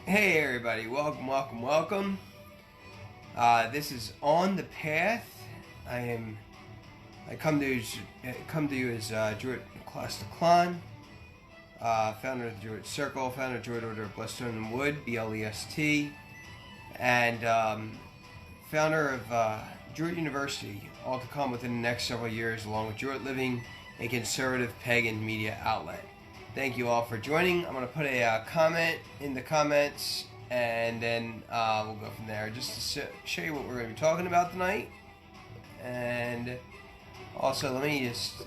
Hey everybody, welcome. This is On the Path. I come to you as Druid Class Klan, founder of the Druid Circle, founder of Druid Order of Bloodstone and Wood, BLEST, and founder of Druid University, all to come within the next several years, along with Druid Living, a conservative pagan media outlet. Thank you all for joining. I'm going to put a comment in the comments, and then we'll go from there, just to show you what we're going to be talking about tonight. And also, let me just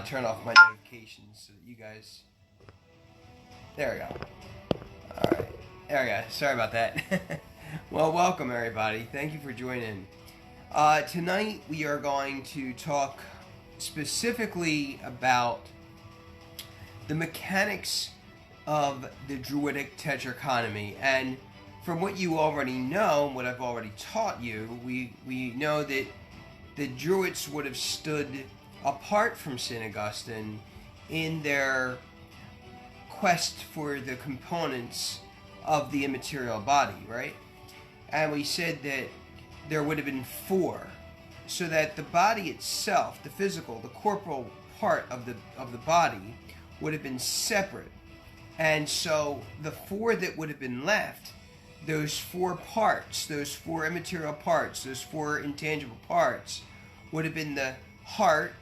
turn off my notifications so that you guys... There we go. Alright, there we go. Sorry about that. Well, welcome everybody. Thank you for joining. Tonight we are going to talk specifically about the mechanics of the Druidic Tetrachonomy. And from what you already know, what I've already taught you, we know that the Druids would have stood apart from St. Augustine in their quest for the components of the immaterial body, right? And we said that there would have been four, so that the body itself, the physical, the corporal part of the body, would have been separate. And so the four that would have been left, those four parts, those four immaterial parts, those four intangible parts, would have been the heart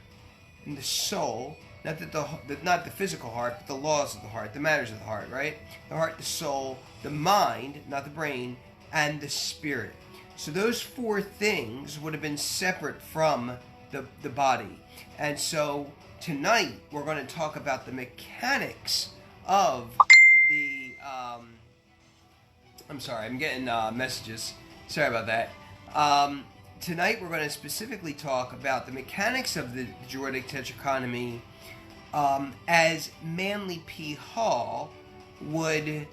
and the soul, not the physical heart, but the laws of the heart, the matters of the heart, right? The heart, the soul, the mind, not the brain, and the spirit. So those four things would have been separate from the body. And so tonight we're going to talk about the mechanics of the I'm sorry, I'm getting messages. Sorry about that. Tonight we're going to specifically talk about the mechanics of the Druidic Tetrachonomy as Manly P. Hall would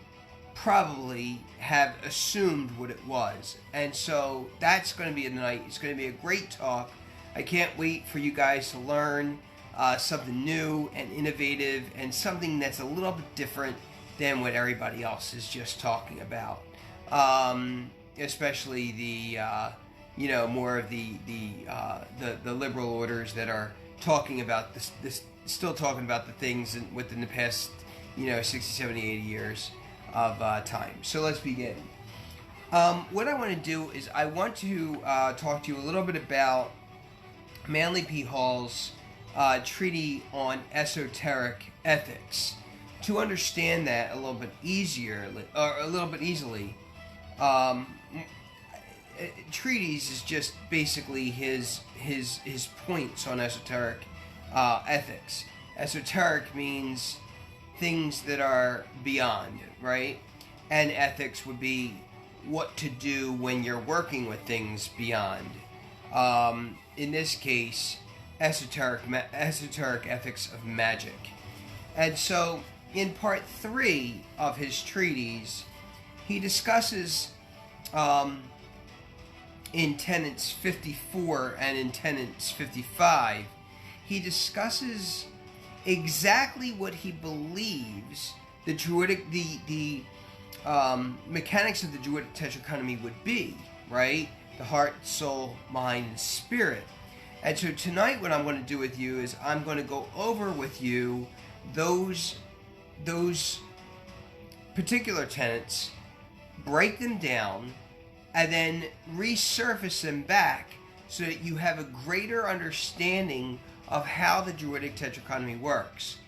probably have assumed what it was. And so that's going to be a night. It's going to be a great talk. I can't wait for you guys to learn something new and innovative, and something that's a little bit different than what everybody else is just talking about. Especially the more of the liberal orders that are talking about this still talking about the things within the past 60, 70, 80 years of time. So let's begin. What I want to do is I want to talk to you a little bit about Manly P. Hall's treatise on esoteric ethics. To understand that a little bit easier, or a little bit easily, treatise is just basically his points on esoteric ethics. Esoteric means things that are beyond, right? And ethics would be what to do when you're working with things beyond. In this case, esoteric ethics of magic. And so in part 3 of his treatise, he discusses in tenets 54 and in tenets 55, he discusses exactly what he believes the Druidic, the mechanics of the Druidic Tetrachonomy would be, right? The heart, soul, mind, and spirit. And so tonight what I'm going to do with you is I'm going to go over with you those particular tenets, break them down, and then resurface them back so that you have a greater understanding of how the Druidic Tetrachonomy works.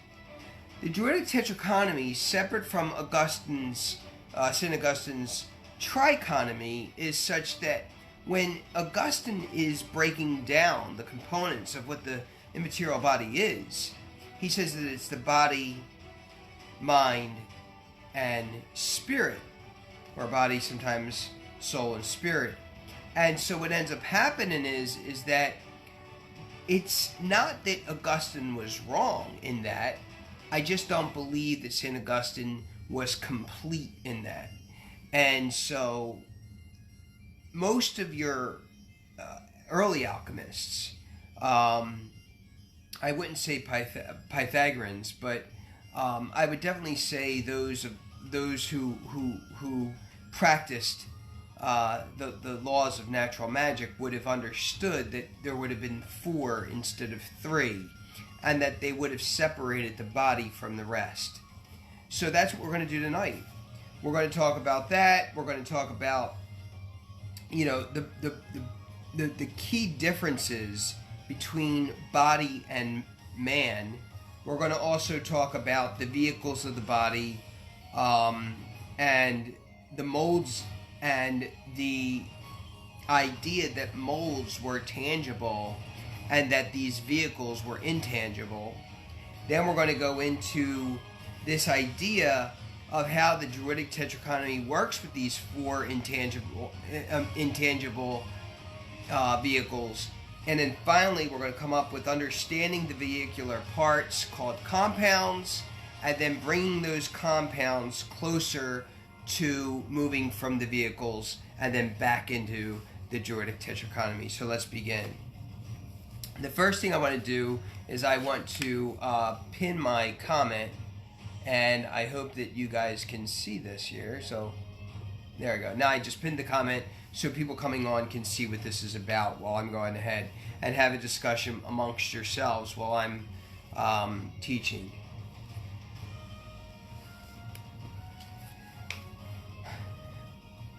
The Druidic Tetrachonomy, separate from St. Augustine's trichonomy, is such that when Augustine is breaking down the components of what the immaterial body is, he says that it's the body, mind, and spirit, or body, sometimes soul and spirit. And so what ends up happening is that it's not that Augustine was wrong in that. I just don't believe that St. Augustine was complete in that. And so most of your early alchemists, I wouldn't say Pythagoreans, but I would definitely say those those who practiced the laws of natural magic would have understood that there would have been 4 instead of 3, and that they would have separated the body from the rest. So that's what we're going to do tonight. We're going to talk about that. We're going to talk about, you know, the key differences between body and man. We're going to also talk about the vehicles of the body, and the molds, and the idea that molds were tangible and that these vehicles were intangible. Then we're going to go into this idea of how the Druidic Tetrachronomy works with these 4 intangible vehicles. And then finally, we're going to come up with understanding the vehicular parts called compounds, and then bringing those compounds closer to moving from the vehicles and then back into the Druidic Tetrachronomy. So let's begin. The first thing I want to do is I want to pin my comment, and I hope that you guys can see this here. So there we go. Now I just pinned the comment so people coming on can see what this is about while I'm going ahead and have a discussion amongst yourselves while I'm teaching.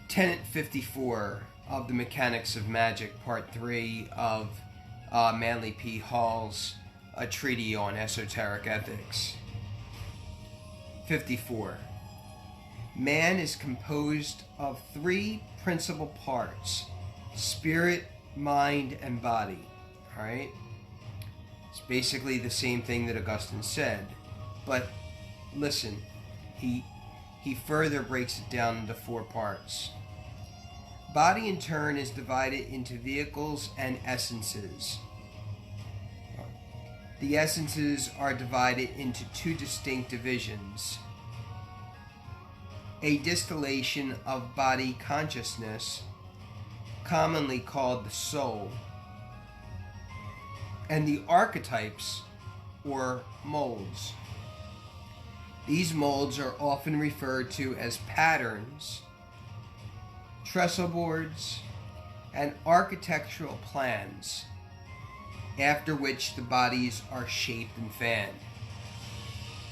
Tenet 54 of the Mechanics of Magic, Part 3 of Manly P. Hall's A Treatise on Esoteric Ethics. 54. Man is composed of 3 principal parts: spirit, mind, and body. Alright? It's basically the same thing that Augustine said. But listen, he further breaks it down into 4 parts. Body, in turn, is divided into vehicles and essences. The essences are divided into 2 distinct divisions: a distillation of body consciousness, commonly called the soul, and the archetypes, or molds. These molds are often referred to as patterns, trestle boards, and architectural plans, after which the bodies are shaped and fanned.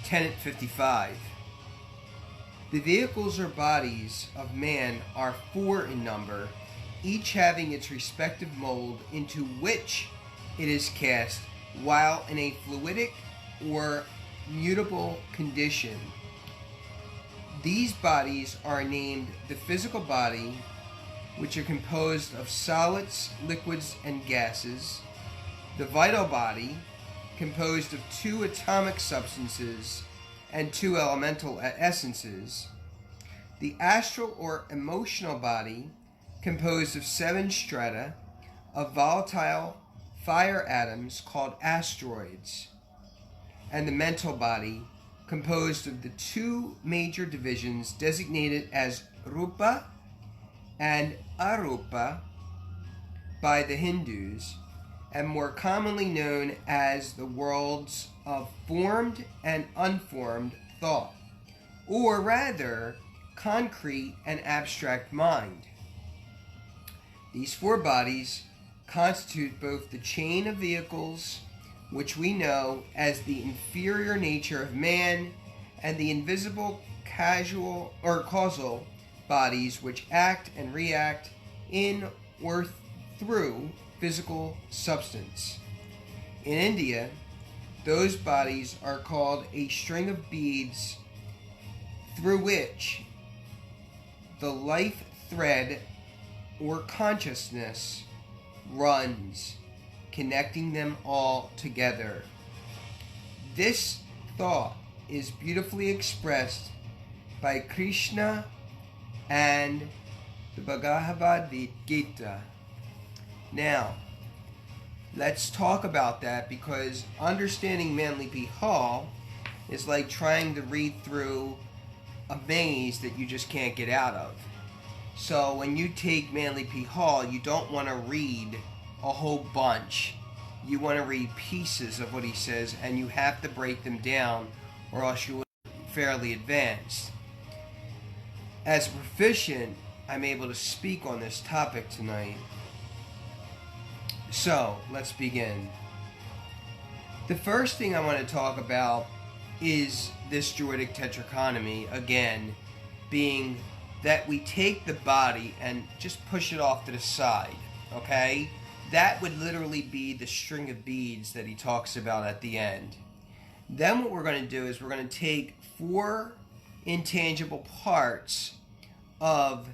Tenet 55. The vehicles or bodies of man are 4 in number, each having its respective mold into which it is cast while in a fluidic or mutable condition. These bodies are named the physical body, which are composed of solids, liquids, and gases; the vital body, composed of 2 atomic substances and 2 elemental essences; the astral or emotional body, composed of 7 strata of volatile fire atoms called asteroids; and the mental body, composed of the 2 major divisions designated as Rupa and Arupa by the Hindus, and more commonly known as the worlds of formed and unformed thought, or rather, concrete and abstract mind. These 4 bodies constitute both the chain of vehicles, which we know as the inferior nature of man, and the invisible causal bodies which act and react in or through physical substance. In India, those bodies are called a string of beads through which the life thread or consciousness runs, connecting them all together. This thought is beautifully expressed by Krishna and the Bhagavad Gita. Now, let's talk about that, because understanding Manly P. Hall is like trying to read through a maze that you just can't get out of. So when you take Manly P. Hall, you don't want to read a whole bunch. You want to read pieces of what he says, and you have to break them down, or else you will be fairly advanced. As a proficient, I'm able to speak on this topic tonight. So, let's begin. The first thing I want to talk about is this Druidic tetrachonomy, again, being that we take the body and just push it off to the side, okay? That would literally be the string of beads that he talks about at the end. Then what we're going to do is we're going to take 4 intangible parts of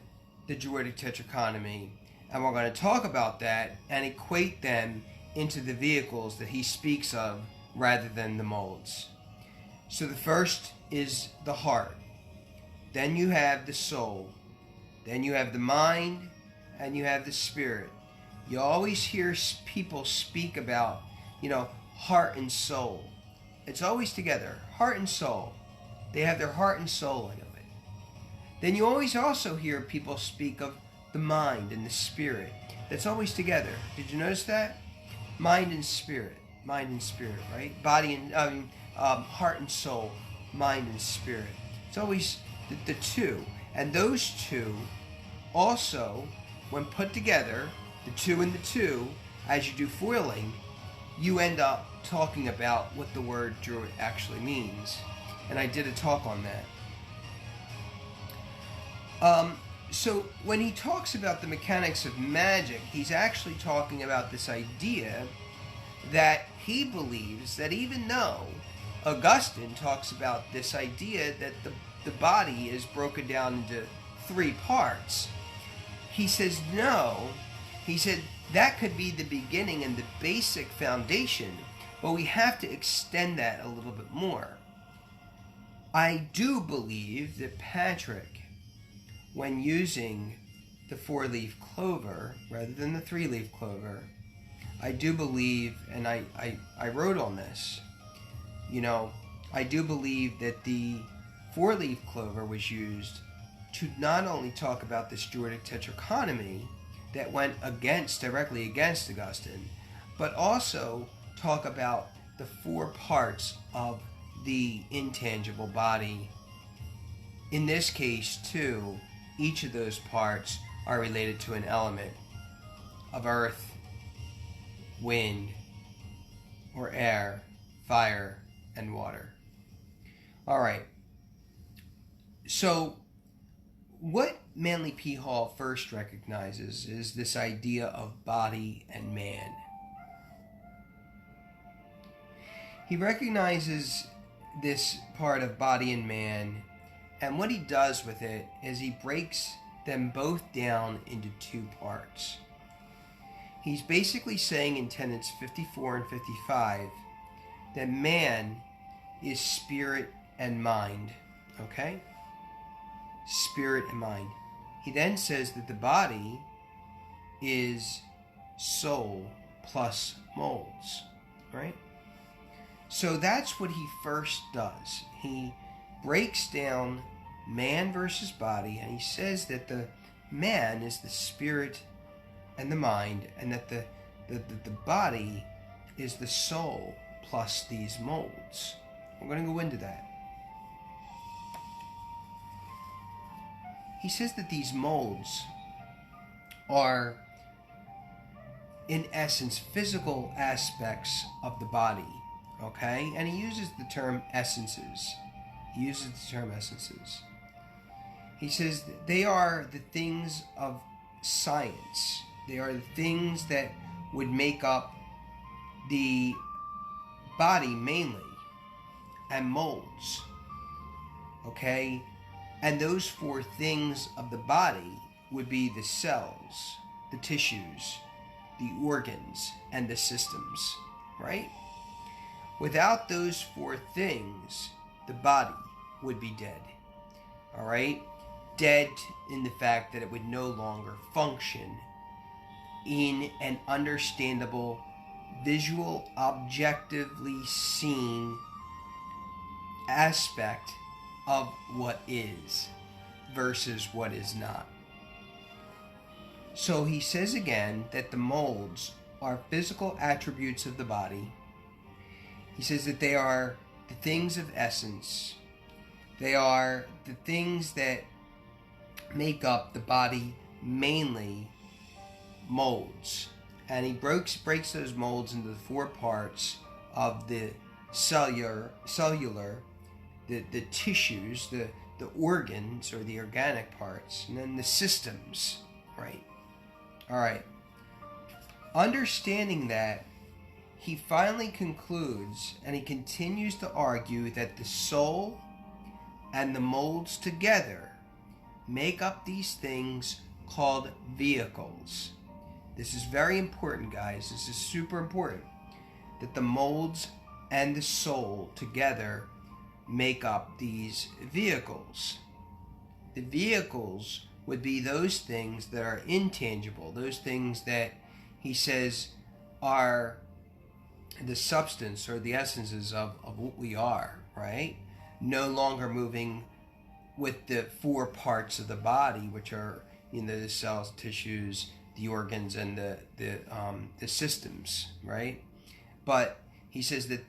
the Druidic tetrachonomy, and we're going to talk about that and equate them into the vehicles that he speaks of rather than the molds. So the first is the heart. Then you have the soul. Then you have the mind, and you have the spirit. You always hear people speak about, heart and soul. It's always together, heart and soul. They have their heart and soul in it. Then you always also hear people speak of the mind and the spirit. That's always together. Did you notice that? Mind and spirit, right? Body and heart and soul, mind and spirit. It's always the two, and those two also, when put together, the 2 and the 2, as you do foiling, you end up talking about what the word druid actually means. And I did a talk on that. So when he talks about the mechanics of magic, he's actually talking about this idea that he believes that even though Augustine talks about this idea that the body is broken down into 3 parts, he says no. He said that could be the beginning and the basic foundation, but we have to extend that a little bit more. I do believe that Patrick, when using the 4-leaf clover rather than the 3-leaf clover, I do believe, and I wrote on this, I do believe that the 4-leaf clover was used to not only talk about this Druidic tetrachonomy that went directly against Augustine, but also talk about the 4 parts of the intangible body. In this case, too, each of those parts are related to an element of earth, wind, or air, fire, and water. All right. So, what Manly P. Hall first recognizes is this idea of body and man. He recognizes this part of body and man, and what he does with it is he breaks them both down into 2 parts. He's basically saying in tenets 54 and 55 that man is spirit and mind, okay? Spirit and mind. He then says that the body is soul plus molds, right? So that's what he first does. He breaks down man versus body, and he says that the man is the spirit and the mind, and that the body is the soul plus these molds. I'm going to go into that. He says that these molds are, in essence, physical aspects of the body, okay? And he uses the term essences. He says that they are the things of science. They are the things that would make up the body mainly, and molds, okay? And those 4 things of the body would be the cells, the tissues, the organs, and the systems, right? Without those 4 things, the body would be dead, all right? Dead in the fact that it would no longer function in an understandable, visual, objectively seen aspect of what is versus what is not. So he says again that the molds are physical attributes of the body. He says that they are the things of essence. They are the things that make up the body mainly molds. And he breaks those molds into the four parts of the cellular, the tissues, the organs or the organic parts, and then the systems, right? All right. Understanding that, he finally concludes, and he continues to argue that the soul and the molds together make up these things called vehicles. This is very important, guys. This is super important. That the molds and the soul together make up these vehicles. The vehicles would be those things that are intangible, those things that he says are the substance or the essences of what we are, right? No longer moving with the four parts of the body, which are, the cells, tissues, the organs, and the systems, right? But he says that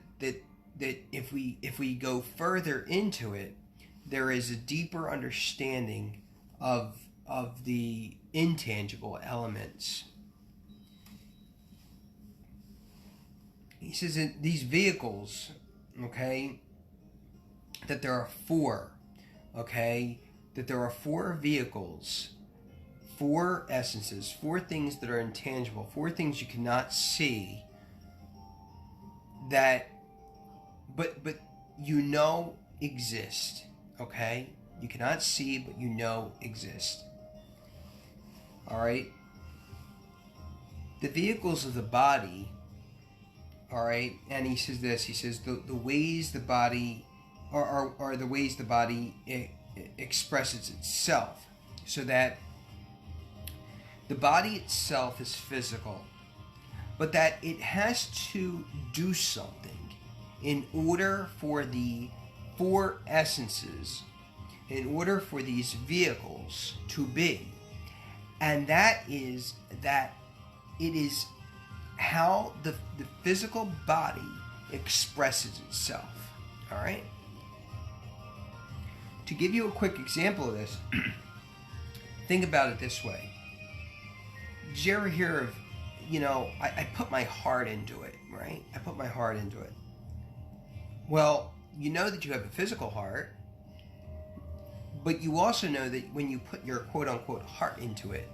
if we go further into it, there is a deeper understanding of the intangible elements. He says that these vehicles, okay, that there are four, okay, that there are four vehicles, four essences, four things that are intangible, four things you cannot see, that but exist, okay? You cannot see, but exist. All right? The vehicles of the body, all right, and he says this, he says the ways the body are the ways the body expresses itself, so that the body itself is physical, but that it has to do something in order for the four essences, in order for these vehicles to be. And that is that it is how the physical body expresses itself. All right? To give you a quick example of this, think about it this way. Did you ever hear of, I put my heart into it, right? I put my heart into it. Well, you know that you have a physical heart, but you also know that when you put your quote-unquote heart into it,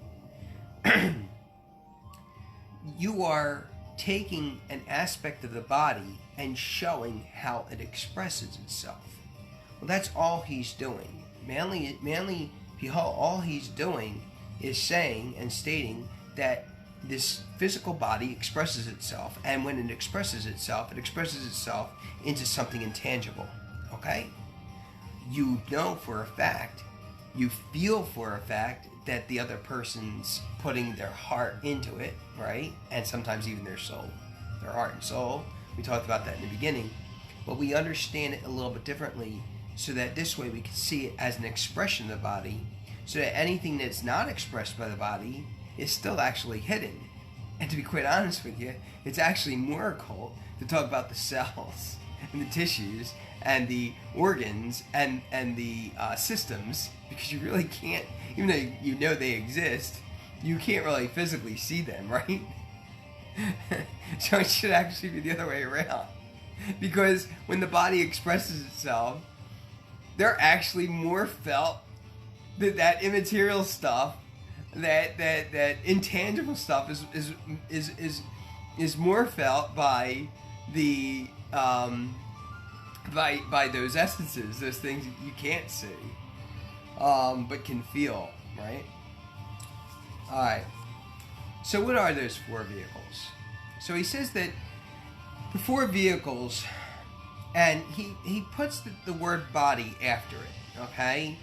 you are taking an aspect of the body and showing how it expresses itself. Well, that's all he's doing. Manly Pihal, all he's doing is saying and stating that this physical body expresses itself, and when it expresses itself into something intangible, okay? You know for a fact, you feel for a fact that the other person's putting their heart into it, right? And sometimes even their soul, their heart and soul. We talked about that in the beginning, but we understand it a little bit differently, so that this way we can see it as an expression of the body, so that anything that's not expressed by the body is still actually hidden. And to be quite honest with you, it's actually more occult to talk about the cells and the tissues and the organs and the systems, because you really can't, even though you know they exist, you can't really physically see them, right? So it should actually be the other way around, because when the body expresses itself, they're actually more felt, that immaterial stuff, that intangible stuff is more felt by the by those essences, those things you can't see, but can feel, right? All right. So what are those four vehicles? So he says that the four vehicles, and he puts the word body after it, okay?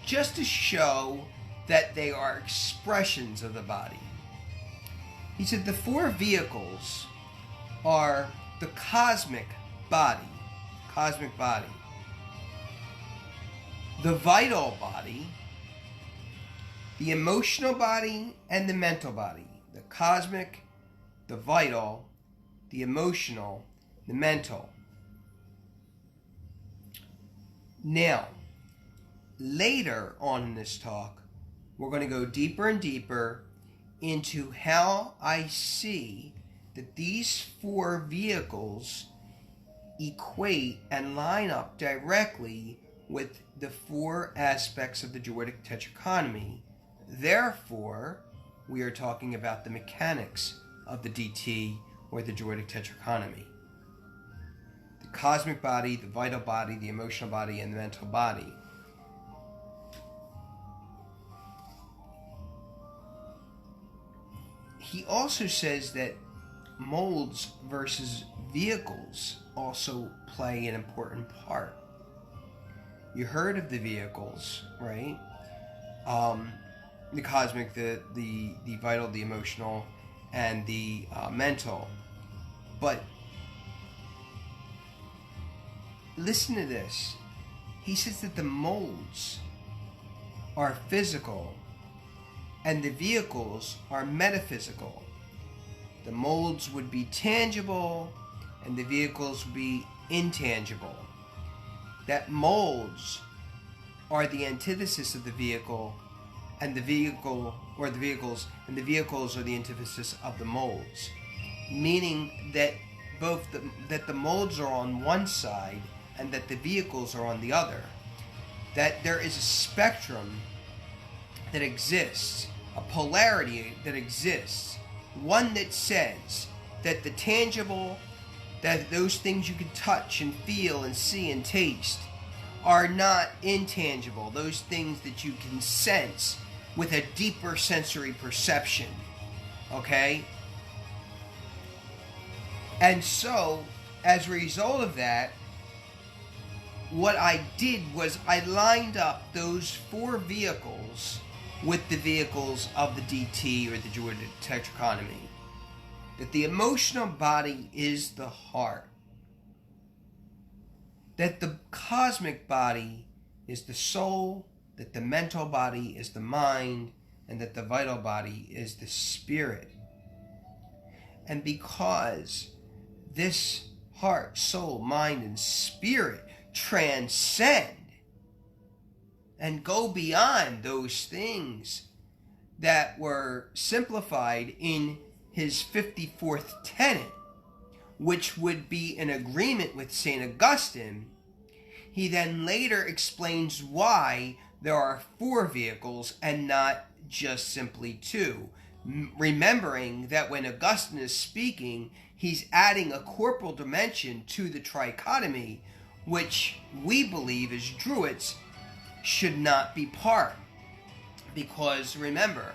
Just to show that they are expressions of the body. He said the four vehicles are the cosmic body, the vital body, the emotional body, and the mental body. The cosmic, the vital, the emotional, the mental. Now, later on in this talk, we're going to go deeper and deeper into how I see that these four vehicles equate and line up directly with the four aspects of the Druidic Tetrachonomy. Therefore, we are talking about the mechanics of the DT, or the Druidic Tetrachonomy. The cosmic body, the vital body, the emotional body, and the mental body. He also says that molds versus vehicles also play an important part. You heard of the vehicles, right? The cosmic, the vital, the emotional, and the mental. But listen to this. He says that the molds are physical and the vehicles are metaphysical. The molds would be tangible and the vehicles would be intangible. That molds are the antithesis of the vehicle, and the vehicle, or the vehicles, and the vehicles are the antithesis of the molds. Meaning that that the molds are on one side and that the vehicles are on the other. That there is a spectrum that exists, a polarity that exists, one that says that the tangible, that those things you can touch and feel and see and taste, are not intangible, those things that you can sense with a deeper sensory perception. Okay? And so, as a result of that, what I did was I lined up those four vehicles with the vehicles of the DT, or the Druidic Tetrachonomy. That the emotional body is the heart. That the cosmic body is the soul, that the mental body is the mind, and that the vital body is the spirit. And because this heart, soul, mind, and spirit transcend and go beyond those things that were simplified in his 54th tenet, which would be in agreement with St. Augustine, he then later explains why there are four vehicles and not just simply two. Remembering that when Augustine is speaking, he's adding a corporal dimension to the trichotomy, which we believe as Druids should not be part. Because remember,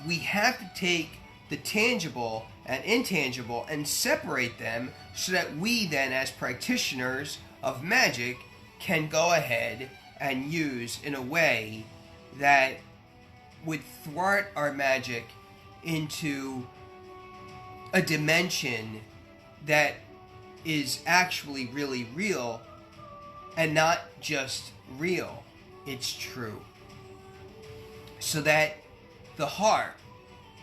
we have to take the tangible and intangible and separate them so that we then, as practitioners of magic, can go ahead and use in a way that would thwart our magic into a dimension that is actually really real, and not just real, it's true. So that the heart,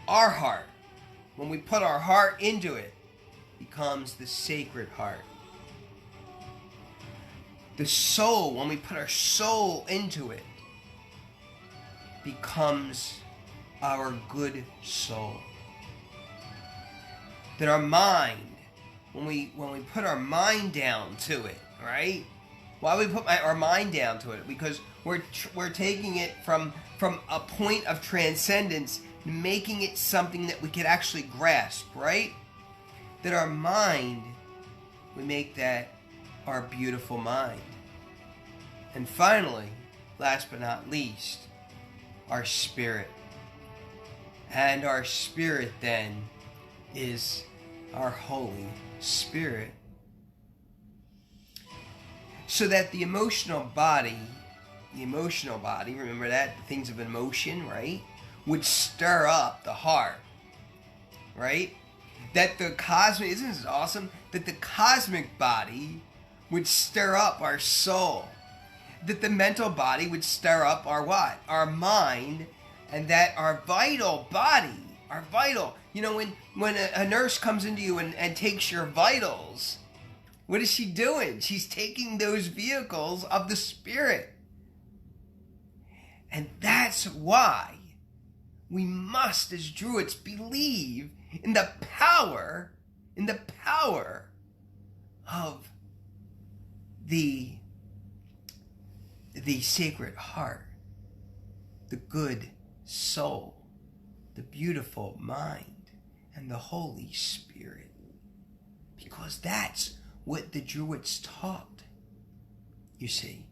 our heart, when we put our heart into it, becomes the sacred heart. The soul, when we put our soul into it, becomes our good soul. That our mind, when we put our mind down to it, right? Why we put our mind down to it? Because we're taking it from a point of transcendence, making it something that we could actually grasp, right? That our mind, we make that our beautiful mind. And finally, last but not least, our spirit. And our spirit then is our Holy Spirit. So that the emotional body, remember that, the things of emotion, right, would stir up the heart, right? That the cosmic, isn't this awesome? That the cosmic body would stir up our soul. That the mental body would stir up our what? Our mind. And that our vital body, our vital, you know, when a nurse comes into you and takes your vitals, what is she doing? She's taking those vehicles of the spirit. And that's why we must, as Druids, believe in the power of the Sacred Heart, the good soul, the beautiful mind, and the Holy Spirit. Because that's what the Druids taught, you see.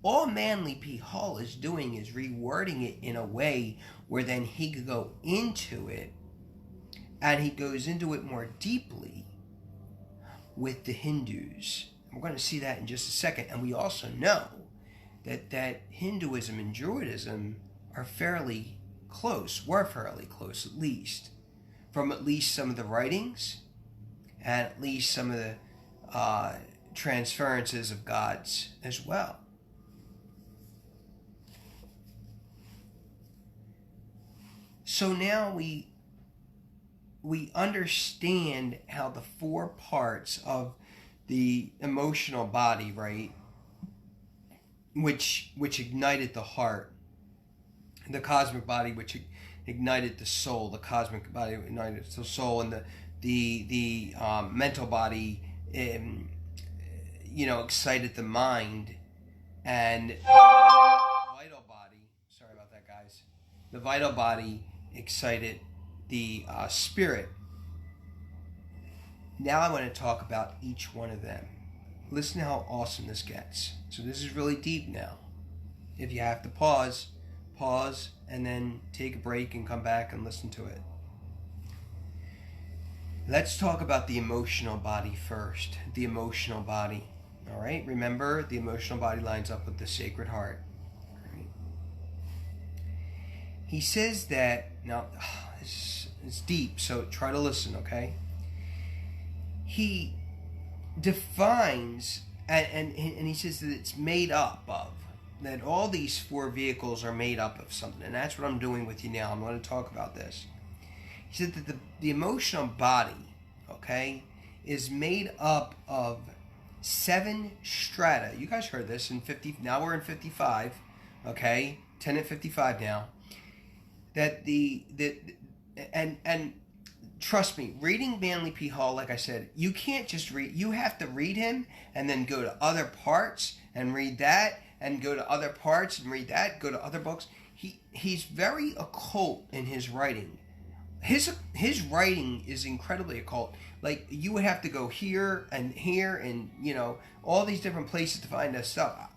All Manly P. Hall is doing is rewording it in a way where then he could go into it, and he goes into it more deeply with the Hindus. We're going to see that in just a second. And we also know that Hinduism and Druidism are fairly close, were fairly close at least, from at least some of the writings and at least some of the transferences of gods as well. So now we understand how the four parts of the emotional body, right, which ignited the heart, the cosmic body which ignited the soul, the cosmic body ignited the soul, and the mental body, excited the mind, and the vital body. Sorry about that, guys. The vital body excited the spirit. Now I want to talk about each one of them. Listen to how awesome this gets. So this is really deep now. If you have to pause, and then take a break and come back and listen to it. Let's talk about the emotional body first. The emotional body. All right? Remember, the emotional body lines up with the Sacred Heart. All right? He says that, now, it's deep, so try to listen, okay? He defines, and he says that it's made up of, that all these four vehicles are made up of something, and that's what I'm doing with you now. I'm going to talk about this. He said that the emotional body, okay, is made up of 7 strata. You guys heard this in 50. Now we're in 55, okay, 10 and 55 now. That and trust me, reading Manly P. Hall, like I said, you can't just read. You have to read him and then go to other parts and read that, and go to other parts and read that. Go to other books. He's very occult in his writing. His writing is incredibly occult. Like, you would have to go here and all these different places to find this stuff.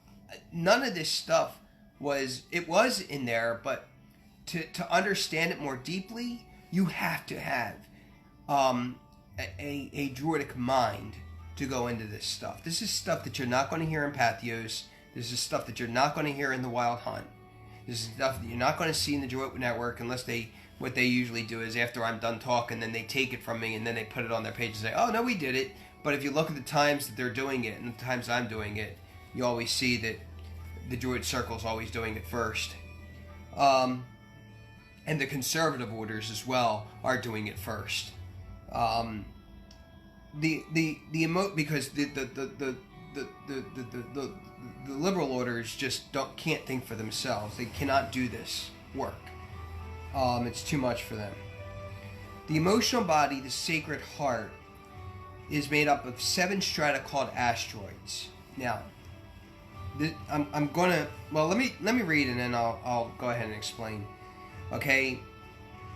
None of this stuff was in there, but to understand it more deeply, you have to have a druidic mind to go into this stuff. This is stuff that you're not going to hear in Patheos. This is stuff that you're not going to hear in the Wild Hunt. This is stuff that you're not going to see in the Druid Network, unless what they usually do is, after I'm done talking, then they take it from me and then they put it on their page and say, oh, no, we did it. But if you look at the times that they're doing it and the times I'm doing it, you always see that the Druid Circle is always doing it first. And the conservative orders as well are doing it first. Because the liberal orders just can't think for themselves. They cannot do this work. It's too much for them. The emotional body, the Sacred Heart, is made up of 7 strata called asteroids. Now, I'm gonna, well, let me read and then I'll go ahead and explain. Okay,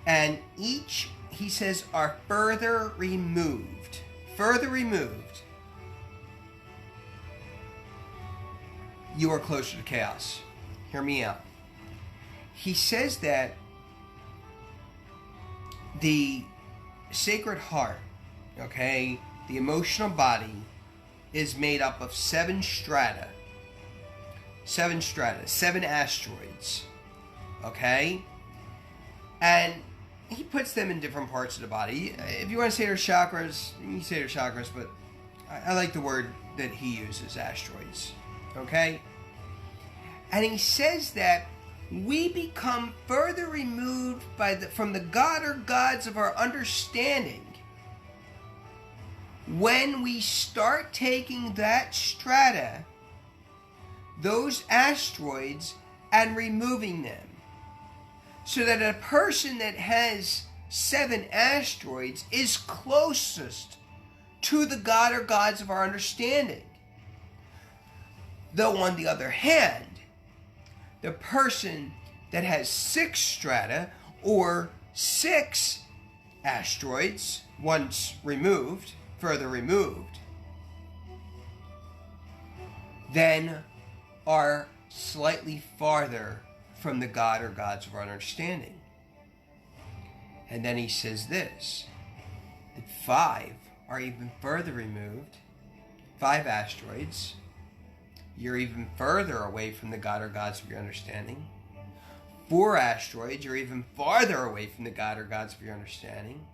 and each, he says, are further removed. You are closer to chaos. Hear me out. He says that the Sacred Heart, okay, the emotional body, is made up of 7 strata. 7 asteroids. Okay? And he puts them in different parts of the body. If you want to say they're chakras, you can say they're chakras, but I like the word that he uses, asteroids. Okay? And he says that we become further removed from the God or gods of our understanding when we start taking that strata, those asteroids, and removing them. So that a person that has 7 asteroids is closest to the God or gods of our understanding. Though on the other hand, the person that has 6 strata or 6 asteroids, once removed, further removed, then are slightly farther from the God or gods of our understanding. And then he says this, that 5 are even further removed, 5 asteroids, you're even further away from the God or gods of your understanding. 4 asteroids, you're even farther away from the God or gods of your understanding.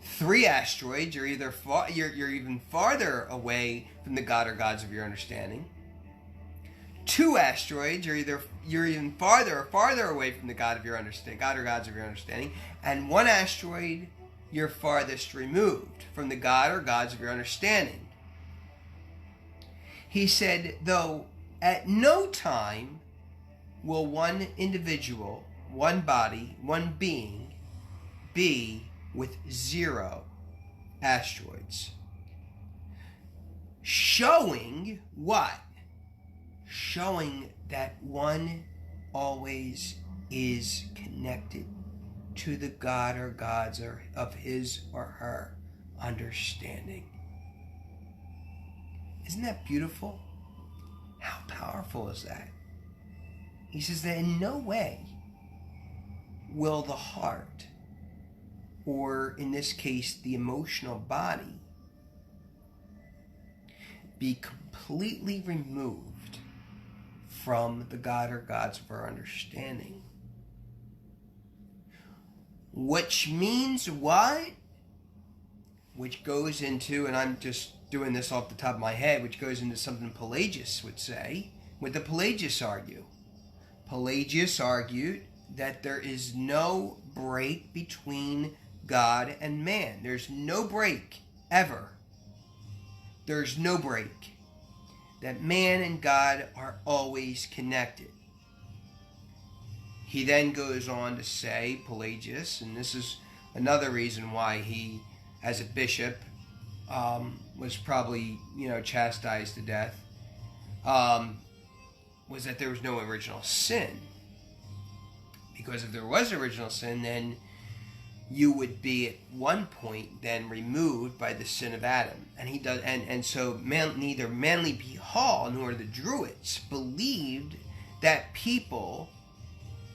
3 asteroids, you're even farther away from the God or gods of your understanding. 2 asteroids, you're even farther away from the God or gods of your understanding. And 1 asteroid, you're farthest removed from the God or gods of your understanding. He said, though at no time will one individual, one body, one being be with 0 asteroids. Showing what? Showing that one always is connected to the God or gods of his or her understanding. Isn't that beautiful? How powerful is that? He says that in no way will the heart, or in this case, the emotional body, be completely removed from the God or gods of our understanding. Which means what? Which goes into, and I'm just doing this off the top of my head, which goes into something Pelagius would say. What did Pelagius argue? Pelagius argued that there is no break between God and man. There's no break, ever. There's no break. That man and God are always connected. He then goes on to say, Pelagius, and this is another reason why he, as a bishop, was probably, chastised to death, was that there was no original sin. Because if there was original sin, then you would be at one point then removed by the sin of Adam. And he does, and so neither Manly P. Hall nor the Druids believed that people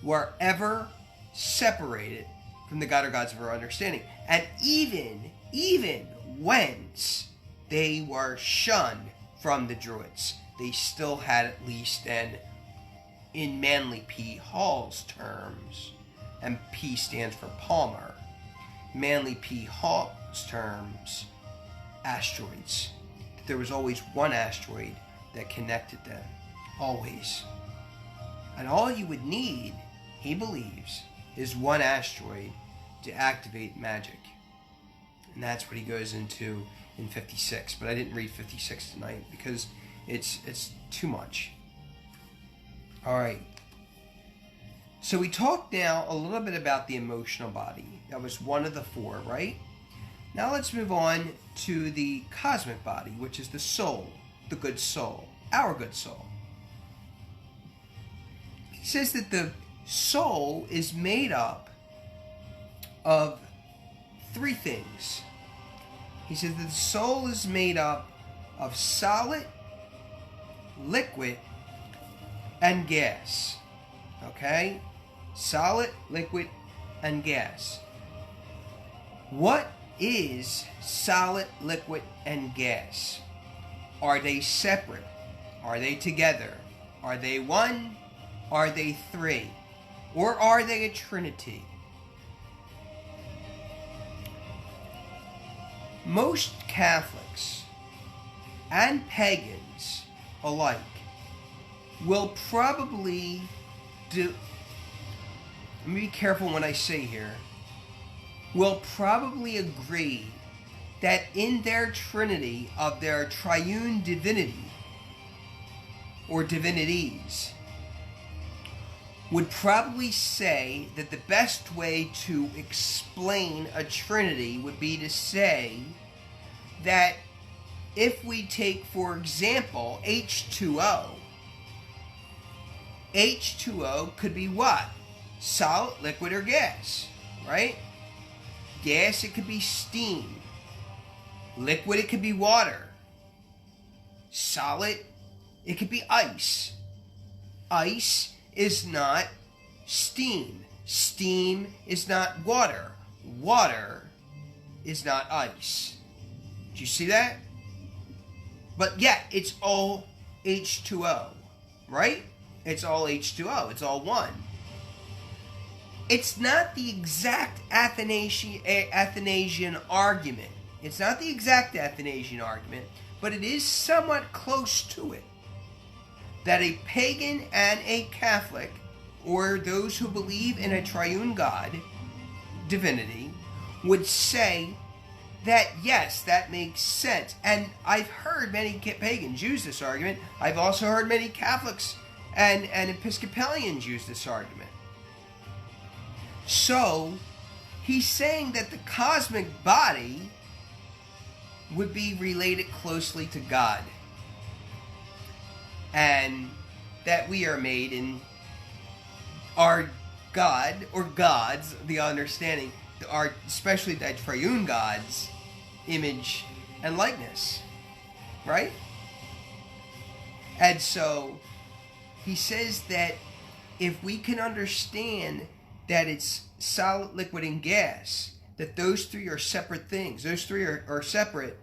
were ever separated from the God or gods of our understanding. And even whence they were shunned from the Druids, they still had, at least then, in Manly P. Hall's terms, and P stands for Palmer, Manly P. Hall's terms, asteroids. There was always one asteroid that connected them. Always. And all you would need, he believes, is one asteroid to activate magic. And that's what he goes into in 56. But I didn't read 56 tonight because it's too much. All right. So we talked now a little bit about the emotional body. That was one of the 4, right? Now let's move on to the cosmic body, which is the soul, the good soul, our good soul. He says that the soul is made up of 3 things. He says that the soul is made up of solid, liquid, and gas. Okay? Solid, liquid, and gas. What is solid, liquid, and gas? Are they separate? Are they together? Are they one? Are they 3? Or are they a trinity? Most Catholics and pagans alike will probably do, let me be careful when I say here, will probably agree that in their trinity of their triune divinity, or divinities, would probably say that the best way to explain a trinity would be to say that if we take, for example, H2O, H2O could be what? Solid, liquid, or gas, right? Gas, it could be steam. Liquid, it could be water. Solid, it could be ice. Ice is not steam. Steam is not water. Water is not ice. Do you see that? But yet, it's all H2O, right? It's all H2O. It's all one. It's not the exact Athanasian argument. It's not the exact Athanasian argument, but it is somewhat close to it. That a pagan and a Catholic, or those who believe in a triune God, divinity, would say that yes, that makes sense. And I've heard many pagans use this argument. I've also heard many Catholics and Episcopalians use this argument. So, he's saying that the cosmic body would be related closely to God. And that we are made in our God, or gods, the understanding, are especially the triune God's image and likeness. Right? And so, he says that if we can understand that it's solid, liquid, and gas, that those three are separate things. Those three are separate.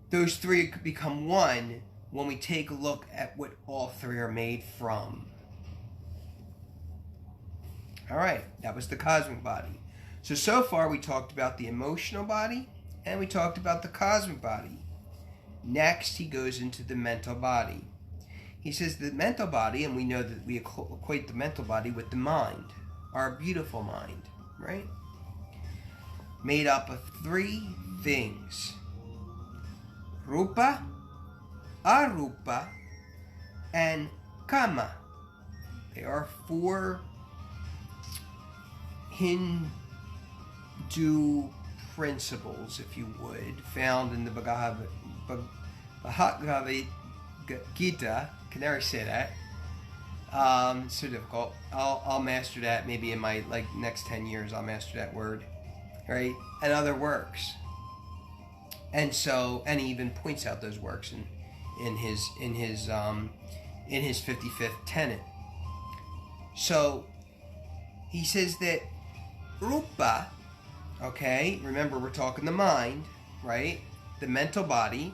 Those three could become one when we take a look at what all three are made from. Alright, that was the cosmic body. So far we talked about the emotional body, and we talked about the cosmic body. Next, he goes into the mental body. He says the mental body, and we know that we equate the mental body with the mind, our beautiful mind, right? Made up of three things: Rupa, Arupa, and Kama. They are four Hindu principles, if you would, found in the Bhagavad Gita. Can never say that. It's so difficult. I'll master that maybe in my next 10 years. I'll master that word, right? And other works. And so, and he even points out those works in his 55th tenet. So he says that Rupa, okay, remember we're talking the mind, right? The mental body.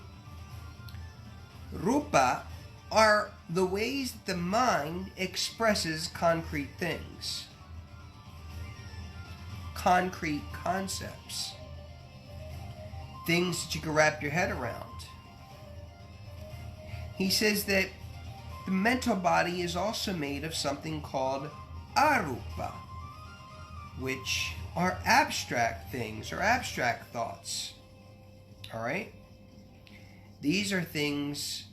Rupa are the ways the mind expresses concrete things. Concrete concepts. Things that you can wrap your head around. He says that the mental body is also made of something called arupa, which are abstract things or abstract thoughts. Alright? These are things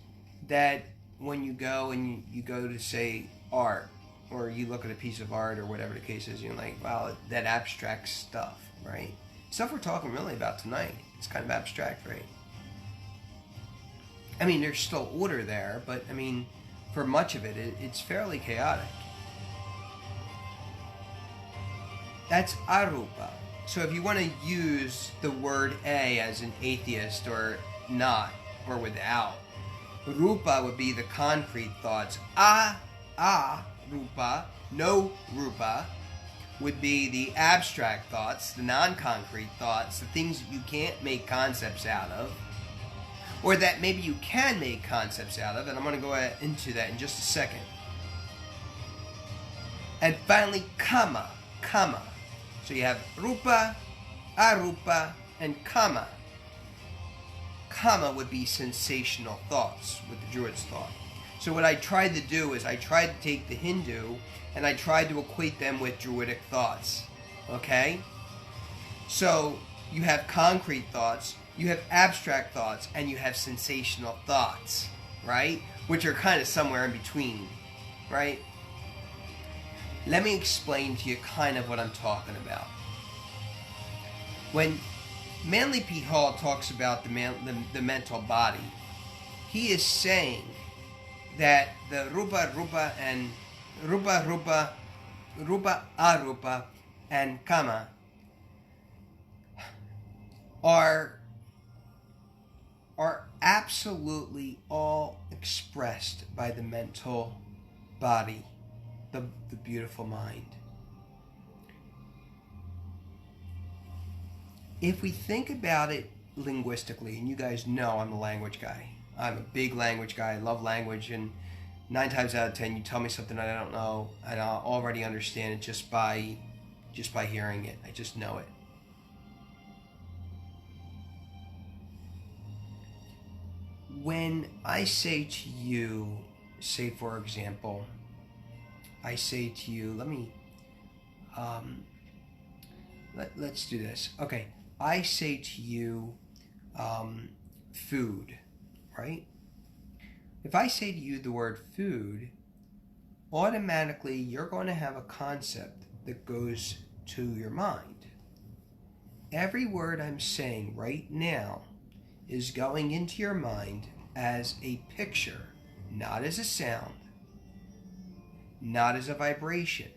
that when you go and you go to, say, art, or you look at a piece of art or whatever the case is, you're like, wow, that abstract stuff, right? Stuff we're talking really about tonight. It's kind of abstract, right? I mean, there's still order there, but I mean, for much of it, it's fairly chaotic. That's arupa. So if you want to use the word a as an atheist or not, or without, rupa would be the concrete thoughts. Rupa, no rupa, would be the abstract thoughts, the non-concrete thoughts, the things that you can't make concepts out of, or that maybe you can make concepts out of, and I'm going to go into that in just a second. And finally, kama. So you have rupa, arupa, and kama. Kama would be sensational thoughts, what the Druids thought. So what I tried to do is I tried to take the Hindu and I tried to equate them with Druidic thoughts. Okay? So you have concrete thoughts, you have abstract thoughts, and you have sensational thoughts, right? Which are kind of somewhere in between, right? Let me explain to you kind of what I'm talking about. When Manly P. Hall talks about the mental body, he is saying that the Rupa Rupa and Rupa Arupa and Kama are absolutely all expressed by the mental body, the beautiful mind. If we think about it linguistically, and you guys know I'm a language guy. I'm a big language guy. I love language, and 9 times out of 10, you tell me something I don't know, and I'll already understand it just by hearing it. I just know it. When I say to you, say for example, I say to you, let's do this. Okay, I say to you, food, right? If I say to you the word food, automatically you're going to have a concept that goes to your mind. Every word I'm saying right now is going into your mind as a picture, not as a sound, not as a vibration.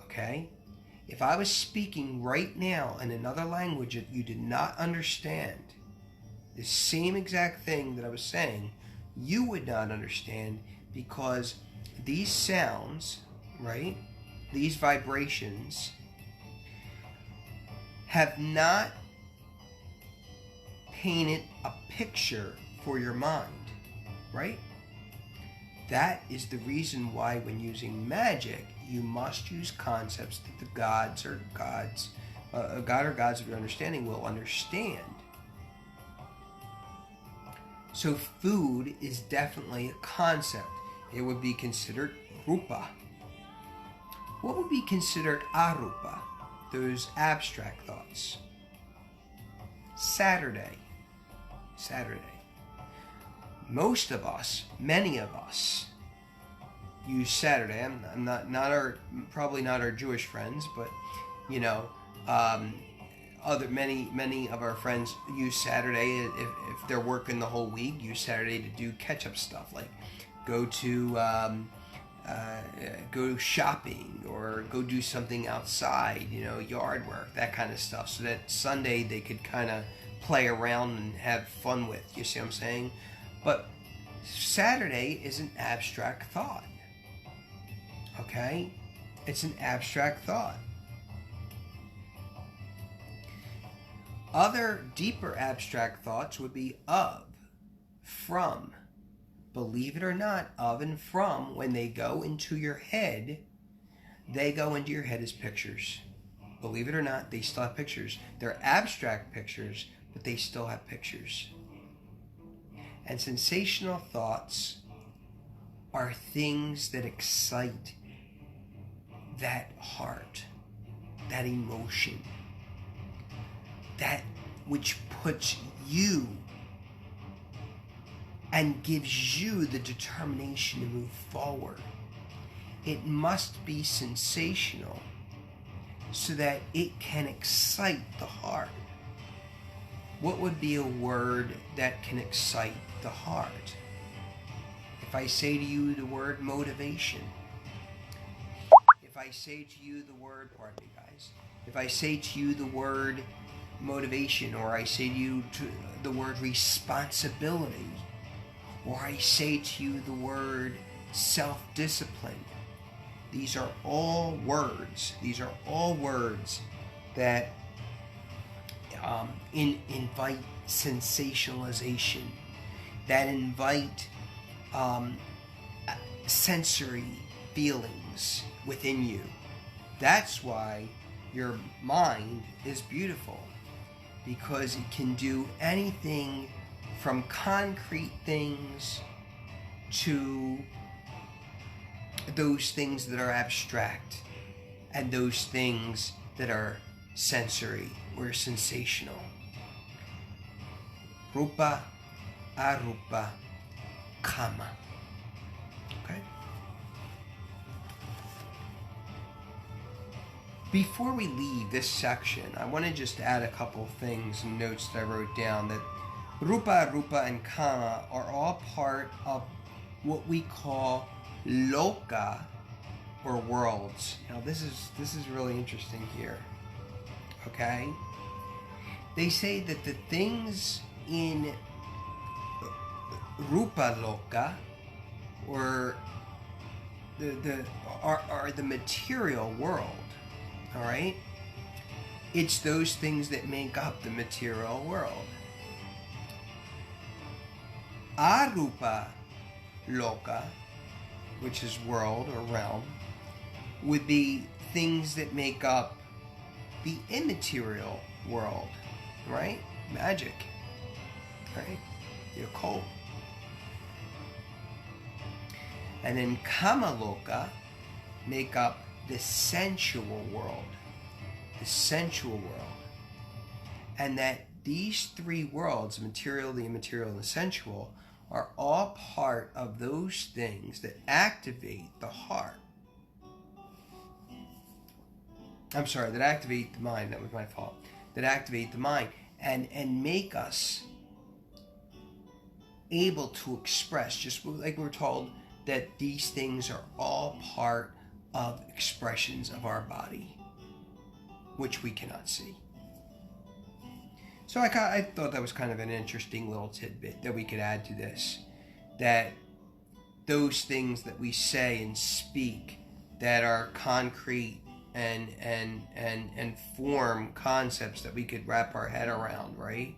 Okay? If I was speaking right now in another language that you did not understand, the same exact thing that I was saying, you would not understand, because these sounds, right, these vibrations have not painted a picture for your mind, right? That is the reason why when using magic, you must use concepts that the gods or gods, God or gods of your understanding will understand. So food is definitely a concept. It would be considered rupa. What would be considered arupa? Those abstract thoughts. Saturday. Most of us, many of us, use Saturday. I'm probably not our Jewish friends, but you know, many of our friends use Saturday if they're working the whole week. Use Saturday to do catch-up stuff, like go shopping or go do something outside, yard work, that kind of stuff, so that Sunday they could kind of play around and have fun with. You see what I'm saying? But Saturday is an abstract thought. Okay? It's an abstract thought. Other deeper abstract thoughts would be of, from. Believe it or not, of and from, when they go into your head, they go into your head as pictures. Believe it or not, they still have pictures. They're abstract pictures, but they still have pictures. And sensational thoughts are things that excite that heart, that emotion, that which puts you and gives you the determination to move forward. It must be sensational so that it can excite the heart. What would be a word that can excite the heart? If I say to you the word motivation, if I say to you the word, pardon me guys, if I say to you the word motivation, or I say to you the word responsibility, or I say to you the word self-discipline, these are all words. These are all words that invite sensationalization, that invite sensory feelings within you. That's why your mind is beautiful, because it can do anything from concrete things to those things that are abstract, and those things that are sensory or sensational. Rupa, arupa, kama. Okay? Before we leave this section, I want to just add a couple things and notes that I wrote down, that Rupa, Arupa, and Kama are all part of what we call Loka, or worlds. Now this is really interesting here. Okay? They say that the things in Rupa Loka, or are the material world. Alright? It's those things that make up the material world. Arupa Loka, which is world or realm, would be things that make up the immaterial world, right? Magic, right? The occult. And then Kamaloka make up the sensual world. The sensual world. And that these three worlds, material, the immaterial, and the sensual, are all part of those things that activate the heart. I'm sorry, that activate the mind. That was my fault. That activate the mind and make us able to express, just like we're told, that these things are all part of expressions of our body, which we cannot see. So I thought that was kind of an interesting little tidbit that we could add to this, that those things that we say and speak that are concrete and form concepts that we could wrap our head around, right?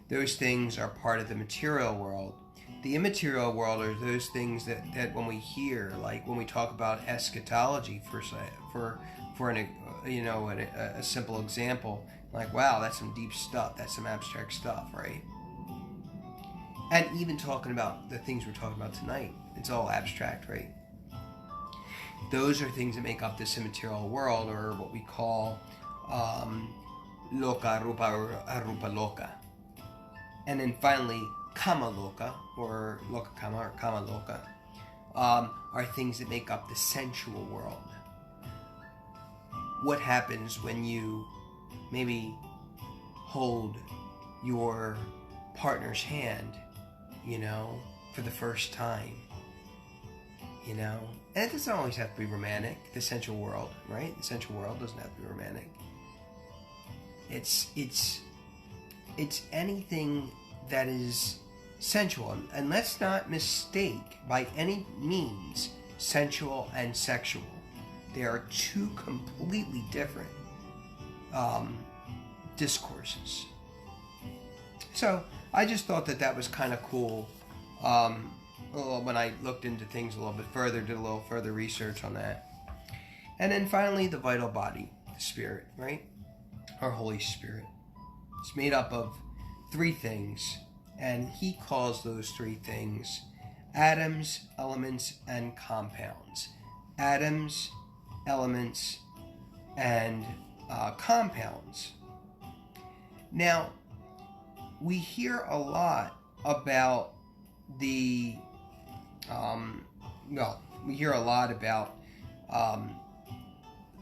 Those things are part of the material world. The immaterial world are those things that when we hear, like when we talk about eschatology, for a simple example, like, wow, that's some deep stuff, that's some abstract stuff, right? And even talking about the things we're talking about tonight, it's all abstract, right? Those are things that make up this immaterial world, or what we call Loka, Rupa, or Arupa Loka. And then finally, Kama Loka, or Loka Kama, or Kama Loka, are things that make up the sensual world. What happens when you maybe hold your partner's hand, for the first time, and it doesn't always have to be romantic, the sensual world, right? The sensual world doesn't have to be romantic. It's anything that is sensual, and let's not mistake by any means sensual and sexual. They are two completely different discourses. So I just thought that was kind of cool. When I looked into things a little bit further, did a little further research on that. And then finally, the vital body, the spirit, right? Our Holy Spirit. It's made up of three things, and he calls those three things atoms, elements, and compounds. Atoms, elements, and compounds. Now, we hear a lot about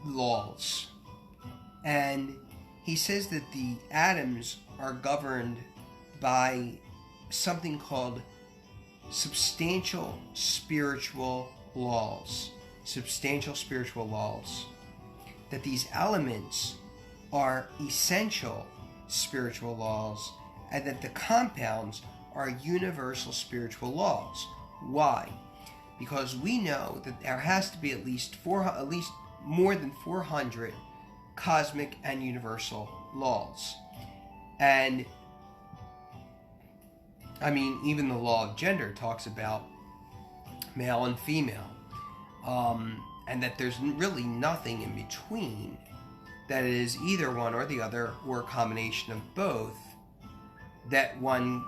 laws. And he says that the atoms are governed by something called substantial spiritual laws. Substantial spiritual laws. That these elements are essential spiritual laws, and that the compounds are universal spiritual laws. Why? Because we know that there has to be at least more than 400 cosmic and universal laws. And I mean, even the law of gender talks about male and female, and that there's really nothing in between, that it is either one or the other, or a combination of both, that one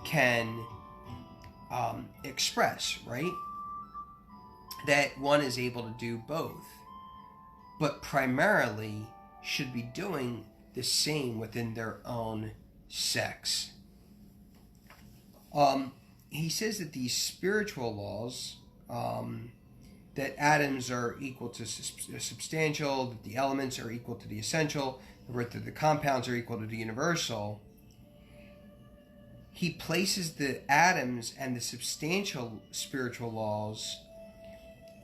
can express, right? That one is able to do both, but primarily should be doing the same within their own sex. He says that these spiritual laws that atoms are equal to substantial, that the elements are equal to the essential, that the compounds are equal to the universal, he places the atoms and the substantial spiritual laws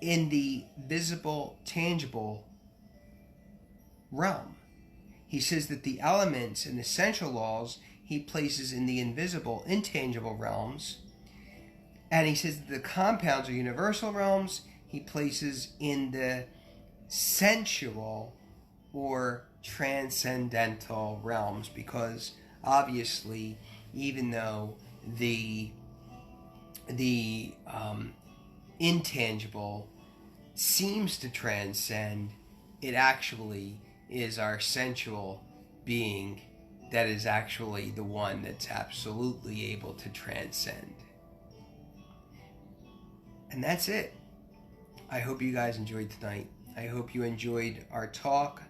in the visible, tangible realm. He says that the elements and essential laws he places in the invisible, intangible realms. And he says that the compounds or universal realms he places in the sensual or transcendental realms, because obviously, even though the intangible seems to transcend, it actually is our sensual being that is actually the one that's absolutely able to transcend. And that's it. I hope you guys enjoyed tonight. I hope you enjoyed our talk.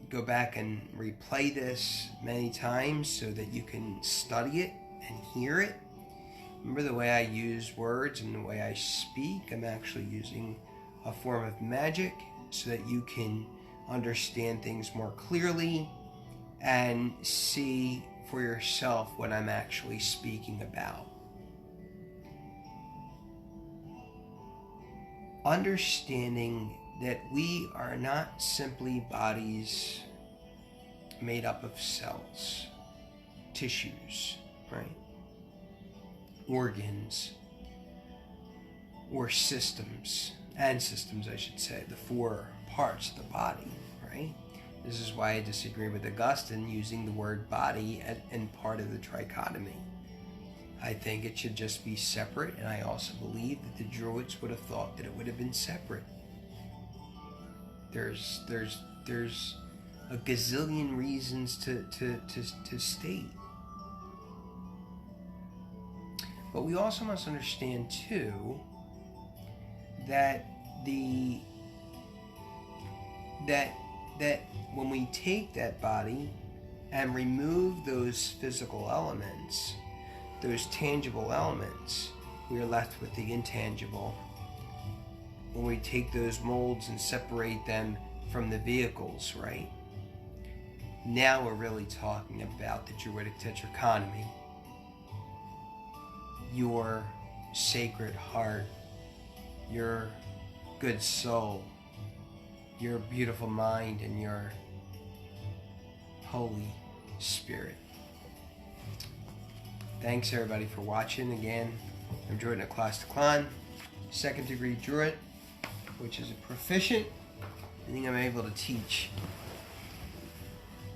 Go back and replay this many times so that you can study it and hear it. Remember, the way I use words and the way I speak, I'm actually using a form of magic so that you can understand things more clearly and see for yourself what I'm actually speaking about. Understanding that we are not simply bodies made up of cells, tissues, right? Organs, or systems, I should say, the four parts of the body, right? This is why I disagree with Augustine using the word body and part of the trichotomy. I think it should just be separate, and I also believe that the Druids would have thought that it would have been separate. There's a gazillion reasons to state. But we also must understand too that that when we take that body and remove those physical elements, those tangible elements, we are left with the intangible. When we take those molds and separate them from the vehicles, right? Now we're really talking about the Druidic Tetrachronomy. Your sacred heart, your good soul, your beautiful mind, and your Holy Spirit. Thanks everybody for watching again. I'm Jordan at Class to Clan, 2nd degree Druid, which is a proficient. I think I'm able to teach.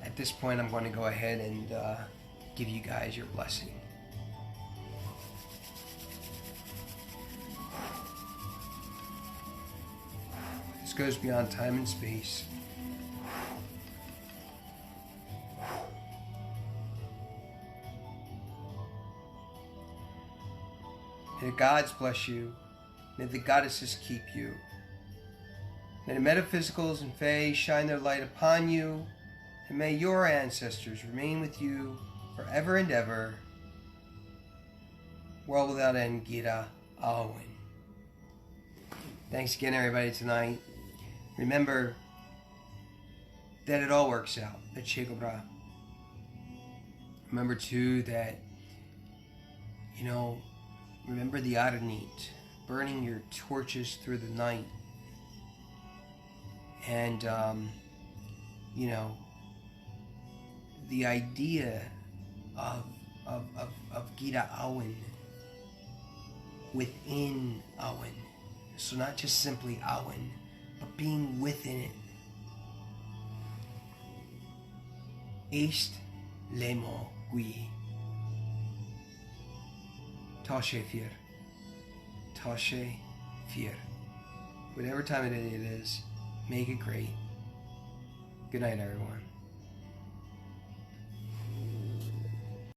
At this point, I'm going to go ahead and give you guys your blessing. This goes beyond time and space. May the gods bless you. May the goddesses keep you. May the metaphysicals and fae shine their light upon you. And may your ancestors remain with you forever and ever. World without end, Gira Awen. Thanks again, everybody, tonight. Remember that it all works out at Shegobra. Remember, too, that, remember the Aranit, burning your torches through the night. And, the idea of Gira Awen within Awen. So not just simply Awen, but being within it. East Lemo Gui. Toshe Fir. Toshe Fir. Whatever time of day it is, make it great. Good night, everyone.